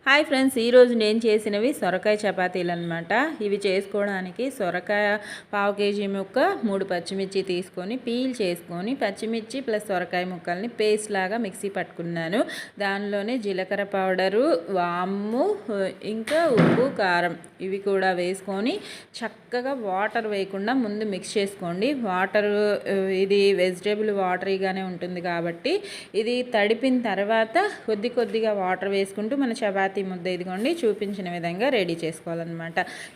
Hi friends, ఈరోజు నేను చేసినవి సొరకాయ చపాతీలు అనమాట. ఇవి చేసుకోవడానికి సొరకాయ పావు కేజీ ముక్క, 3 పచ్చిమిర్చి తీసుకొని పీల్ చేసుకొని పచ్చిమిర్చి ప్లస్ సొరకాయ ముక్కల్ని పేస్ట్ లాగా మిక్సీ పట్టుకున్నాను. దానిలోనే జీలకర్ర పౌడరు, వాము, ఇంకా ఉప్పు, కారం ఇవి కూడా వేసుకొని చక్కగా వాటర్ వేయకుండా ముందు మిక్స్ చేసుకోండి. వాటర్ ఇది వెజిటేబుల్ వాటరీగానే ఉంటుంది కాబట్టి ఇది తడిపిన తర్వాత కొద్దిగా వాటర్ వేసుకుంటూ మన చపాతీ ముద్ద ఇదిగోండి చూపించిన విధంగా రెడీ చేసుకోవాలన్నమాట.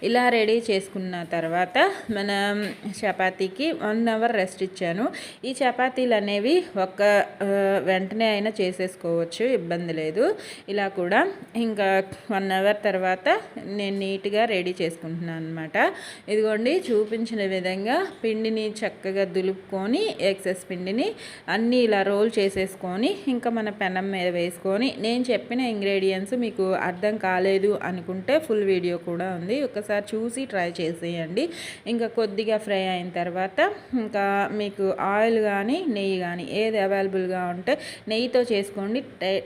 ఇలా రెడీ చేసుకున్న తర్వాత మన చపాతీకి 1 అవర్ రెస్ట్ ఇచ్చాను. ఈ చపాతీలు అనేవి వెంటనే అయినా చేసేసుకోవచ్చు, ఇబ్బంది లేదు. ఇలా కూడా ఇంకా 1 అవర్ తర్వాత నేను నీట్గా రెడీ చేసుకుంటున్నాను అనమాట. ఇదిగోండి చూపించిన విధంగా పిండిని చక్కగా దులుపుకొని ఎక్సెస్ పిండిని అన్నీ ఇలా రోల్ చేసేసుకొని ఇంకా మన పెనం మీద వేసుకొని, నేను చెప్పిన ఇంగ్రీడియంట్స్ మీకు అర్థం కాలేదు అనుకుంటే ఫుల్ వీడియో కూడా ఉంది, ఒకసారి చూసి ట్రై చేసేయండి. ఇంకా కొద్దిగా ఫ్రై అయిన తర్వాత ఇంకా మీకు ఆయిల్ కానీ నెయ్యి కానీ ఏది అవైలబుల్గా ఉంటే నెయ్యితో చేసుకోండి,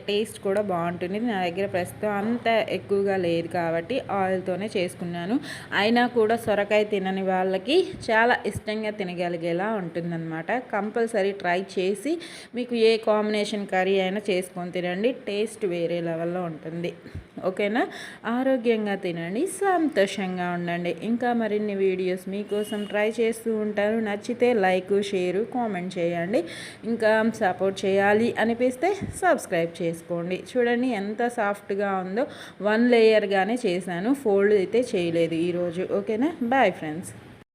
టేస్ట్ కూడా బాగుంటుంది. నా దగ్గర ప్రస్తుతం అంత ఎక్కువగా లేదు కాబట్టి ఆయిల్తోనే చేసుకున్నాను. అయినా కూడా సొరకాయ తినని వాళ్ళకి చాలా ఇష్టంగా తినగలిగేలా ఉంటుందన్నమాట. కంపల్సరీ ట్రై చేసి మీకు ఏ కాంబినేషన్ కర్రీ అయినా చేసుకొని తినండి, టేస్ట్ వేరే లెవెల్లో ఉంటుంది. ఓకేనా? ఆరోగ్యంగా తినండి, సంతోషంగా ఉండండి. ఇంకా మరిన్ని వీడియోస్ మీకోసం ట్రై చేస్తూ ఉంటాను. నచ్చితే లైక్, షేరు, కామెంట్ చేయండి. ఇంకా సపోర్ట్ చేయాలి అనిపిస్తే సబ్స్క్రైబ్ చేసుకోండి. చూడండి ఎంత సాఫ్ట్గా ఉందో, 1 లేయర్గానే చేశాను, ఫోల్డ్ అయితే చేయలేదు ఈరోజు. ఓకేనా? Bye friends.